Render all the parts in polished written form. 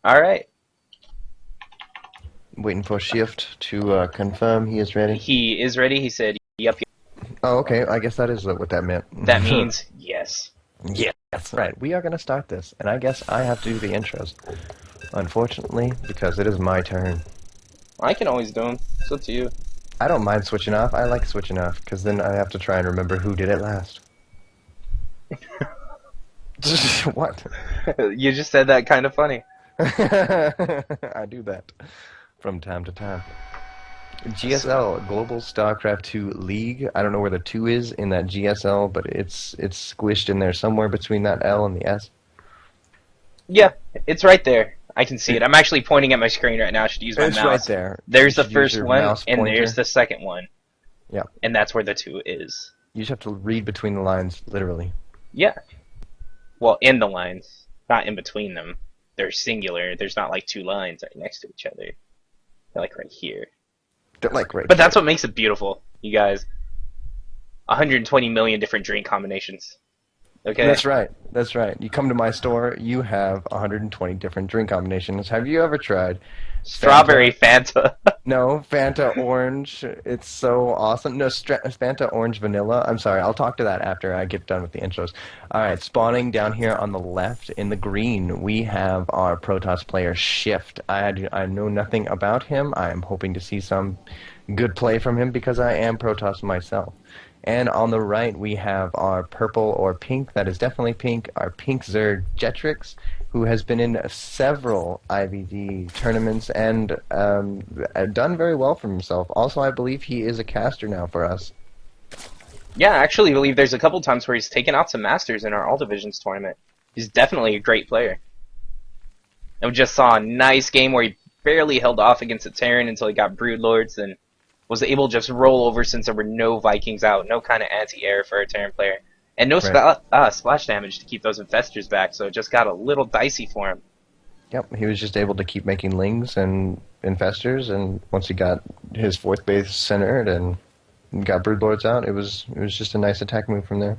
Alright. Waiting for SHiFT to confirm he is ready. He is ready. He said, yep. Oh, okay. I guess that is what that meant. That means yes. Yes. That's right. We are going to start this, and I guess I have to do the intros. Unfortunately, because it is my turn. I can always do them. It's up to you. I don't mind switching off. I like switching off, because then I have to try and remember who did it last. What? You just said that kind of funny. I do that from time to time. GSL, Global StarCraft 2 League. I don't know where the 2 is in that GSL, but it's squished in there somewhere between that L and the S. Yeah, it's right there. I can see it. I'm actually pointing at my screen right now. I should use my mouse. It's right there. There's the first one, and there's the second one. Yeah. And that's where the 2 is. You just have to read between the lines, literally. Yeah. Well, in the lines, not in between them. They're singular. There's not like 2 lines right next to each other. They're like right here. They're like right But here. that's what makes it beautiful, you guys. 120 million different drink combinations. Okay? That's right. That's right. You come to my store, you have 120 different drink combinations. Have you ever tried Strawberry Fanta. No, Fanta Orange. It's so awesome. No, Fanta Orange Vanilla. I'm sorry. I'll talk to that after I get done with the intros. Alright, spawning down here on the left in the green, we have our Protoss player SHiFT. I know nothing about him. I am hoping to see some good play from him because I am Protoss myself. And on the right, we have our purple or pink, that is definitely pink, our pink Zerg Jetricxz, who has been in several IvD tournaments and done very well for himself. Also, I believe he is a caster now for us. Yeah, I actually believe there's a couple times where he's taken out some Masters in our All Divisions tournament. He's definitely a great player. And we just saw a nice game where he barely held off against a Terran until he got Broodlords and was able to just roll over since there were no Vikings out, no kind of anti-air for a Terran player. And no splash damage to keep those Infestors back, so it just got a little dicey for him. Yep, he was just able to keep making Lings and Infestors, and once he got his 4th base centered and got Broodlords out, it was just a nice attack move from there.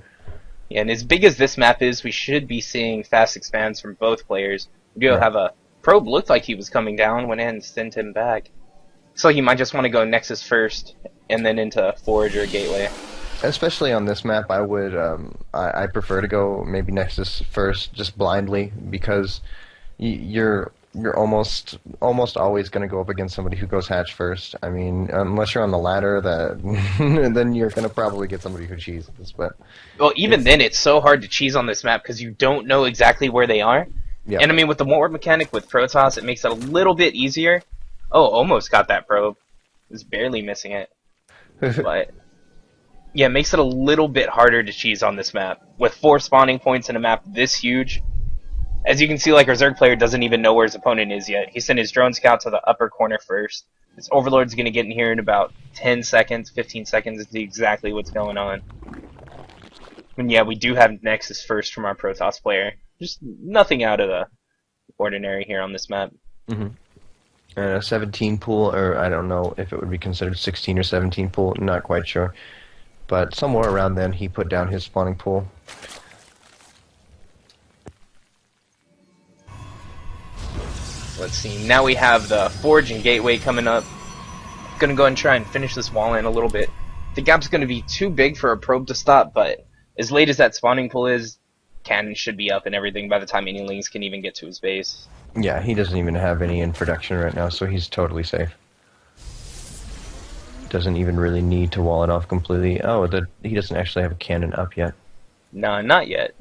Yeah, and as big as this map is, we should be seeing fast expands from both players. We do have a probe looked like he was coming down, went in and sent him back. So you might just want to go Nexus first, and then into Forge or Gateway. Especially on this map, I would I prefer to go maybe Nexus first, just blindly, because you're almost always going to go up against somebody who goes hatch first. I mean, unless you're on the ladder, then you're going to probably get somebody who cheeses. But well, even then, it's so hard to cheese on this map because you don't know exactly where they are. Yeah. And I mean, with the War mechanic with Protoss, it makes it a little bit easier. Oh, almost got that probe. Was barely missing it. But yeah, it makes it a little bit harder to cheese on this map. With 4 spawning points in a map this huge, as you can see, like, our Zerg player doesn't even know where his opponent is yet. He sent his drone scout to the upper corner first. His Overlord's going to get in here in about 10 seconds, 15 seconds to see exactly what's going on. And yeah, we do have Nexus first from our Protoss player. Just nothing out of the ordinary here on this map. Mm-hmm. And a 17 pool, or I don't know if it would be considered 16 or 17 pool, not quite sure. But somewhere around then, he put down his spawning pool. Let's see, now we have the Forge and Gateway coming up. Gonna go ahead and try and finish this wall in a little bit. The gap's gonna be too big for a probe to stop, but as late as that spawning pool is, cannon should be up and everything by the time any Lings can even get to his base. Yeah, he doesn't even have any in production right now, so he's totally safe. Doesn't even really need to wall it off completely. Oh, he doesn't actually have a cannon up yet. Nah, not yet.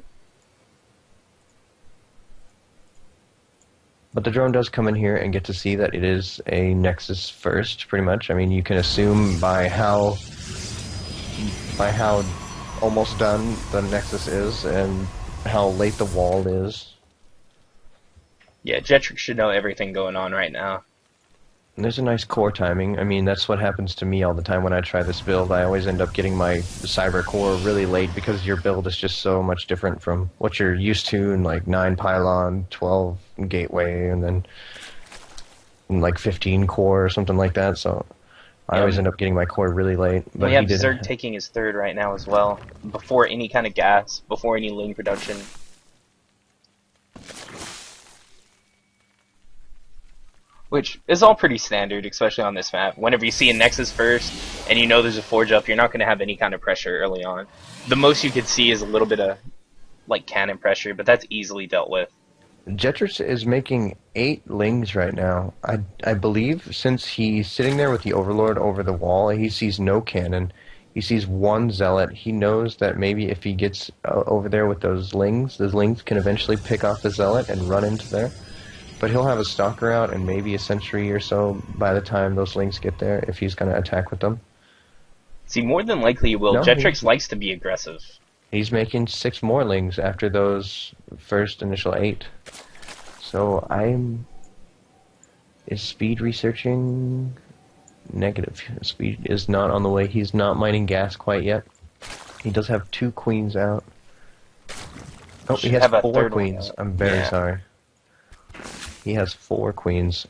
But the drone does come in here and get to see that it is a Nexus first, pretty much. I mean, you can assume by how almost done the Nexus is and how late the wall is. Yeah, Jetricxz should know everything going on right now. And there's a nice core timing. I mean, that's what happens to me all the time when I try this build. I always end up getting my cyber core really late because your build is just so much different from what you're used to in like 9 pylon, 12 gateway, and then like 15 core or something like that. So I always end up getting my core really late. But we have Zerg taking his 3rd right now as well, before any kind of gas, before any Ling production. which is all pretty standard, especially on this map. Whenever you see a Nexus first, and you know there's a Forge up, you're not going to have any kind of pressure early on. The most you could see is a little bit of, like, cannon pressure, but that's easily dealt with. Jetricxz is making 8 lings right now. I believe since he's sitting there with the Overlord over the wall, he sees no cannon. He sees 1 Zealot. He knows that maybe if he gets over there with those lings can eventually pick off the Zealot and run into there. But he'll have a Stalker out and maybe a Sentry or so by the time those lings get there, if he's going to attack with them. See, more than likely he will. No, Jetricxz likes to be aggressive. He's making 6 more lings after those first initial 8. So is speed researching? Negative. Speed is not on the way. He's not mining gas quite yet. He does have 2 queens out. Oh, he has 4 queens. I'm very sorry. He has 4 queens.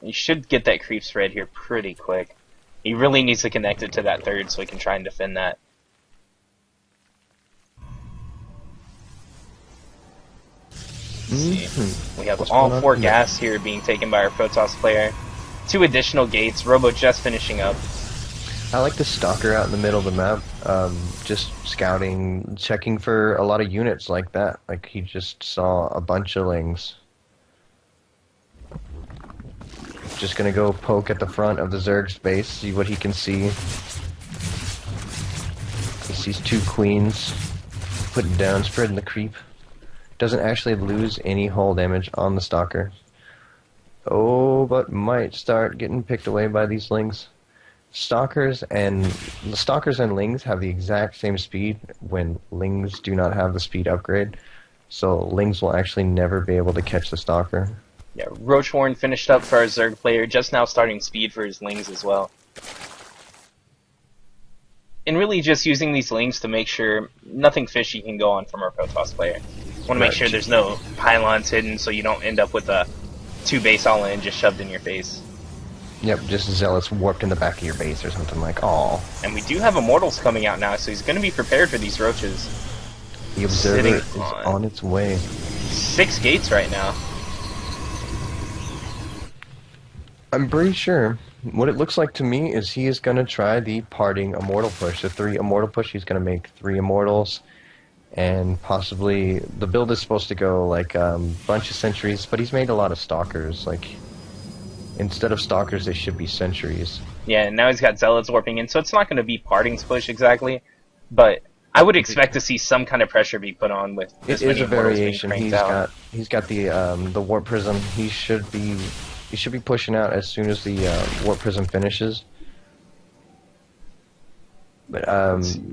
You should get that creep spread here pretty quick. He really needs to connect it to that 3rd so he can try and defend that. We have all 4 gas here being taken by our Protoss player. 2 additional gates, Robo just finishing up. I like the Stalker out in the middle of the map, just scouting, checking for a lot of units like that. Like he just saw a bunch of lings. Just gonna go poke at the front of the Zerg's base, see what he can see. He sees 2 queens, putting down, spreading the creep. Doesn't actually lose any hull damage on the Stalker. Oh, but might start getting picked away by these lings. Stalkers and lings have the exact same speed when lings do not have the speed upgrade. So lings will actually never be able to catch the Stalker. Yeah, Roachhorn finished up for our Zerg player, just now starting speed for his lings as well. And really just using these lings to make sure nothing fishy can go on from our Protoss player. Want to make sure there's no pylons hidden so you don't end up with a 2 base all-in just shoved in your face. Yep, just Zealots warped in the back of your base or something like, aw. And we do have Immortals coming out now, so he's going to be prepared for these roaches. The Observer is on its way. 6 gates right now. I'm pretty sure what it looks like to me is he is going to try the parting Immortal push. The 3 Immortal push, he's going to make 3 Immortals. And possibly, the build is supposed to go like a bunch of Sentries, but he's made a lot of Stalkers. Like, instead of Stalkers, they should be Sentries. Yeah, and now he's got Zealots warping in, so it's not going to be Parting's push exactly, but I would expect to see some kind of pressure be put on with this many Immortals being cranked out. He's got the Warp Prism. He should be pushing out as soon as the Warp Prism finishes. But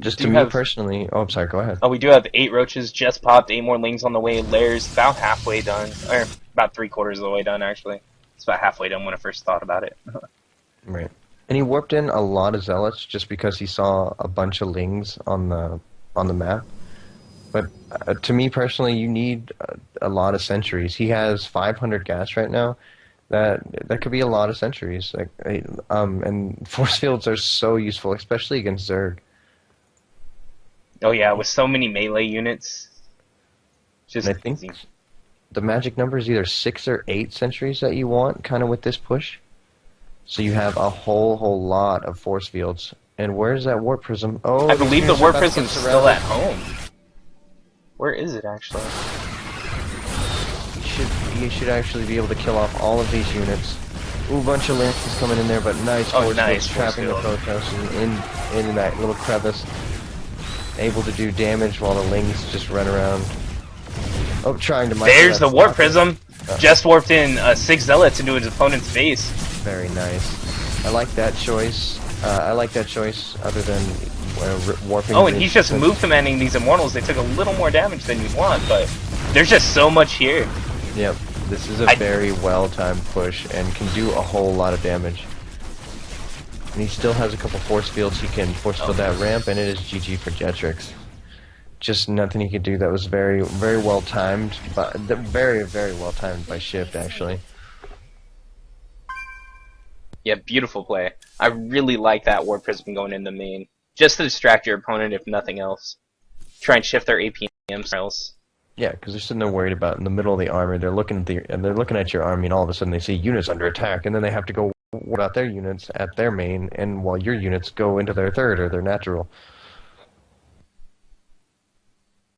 just to me personally, oh, I'm sorry, go ahead. Oh, we do have 8 roaches just popped, 8 more lings on the way. Lair's about halfway done, or about 3/4 of the way done actually. It's about halfway done when I first thought about it. Right, and he warped in a lot of Zealots just because he saw a bunch of lings on the map. But to me personally, you need a lot of Sentries. He has 500 gas right now. That could be a lot of Sentries. Like, and force fields are so useful, especially against Zerg. Oh yeah, with so many melee units. Just and I think the magic number is either 6 or 8 Sentries that you want, kind of with this push. So you have a whole lot of force fields. And where's that Warp Prism? Oh, I believe the Warp Prism's still at home. Where is it actually? He should actually be able to kill off all of these units. Ooh, bunch of lings coming in there, but nice force fields trapping the Protoss in that little crevice. Able to do damage while the lings just run around. Oh, trying to. There's the Warp Prism. Just warped in 6 Zealots into his opponent's base. Very nice. I like that choice. Other than warping. Oh, and he's just move commanding these Immortals. They took a little more damage than you'd want, but there's just so much here. Yep, this is a very well-timed push and can do a whole lot of damage. And he still has a couple force fields. He can force field that ramp, and it is GG for Jetricxz. Just nothing he could do. That was very well-timed, but very well-timed by SHiFT, actually. Yeah, beautiful play. I really like that Warp Prism going in the main. Just to distract your opponent, if nothing else. Try and shift their APM styles. Yeah, because they're sitting there worried about in the middle of the army. They're looking at your army, and all of a sudden they see units under attack, and then they have to go what about their units at their main, and while your units go into their third or their natural.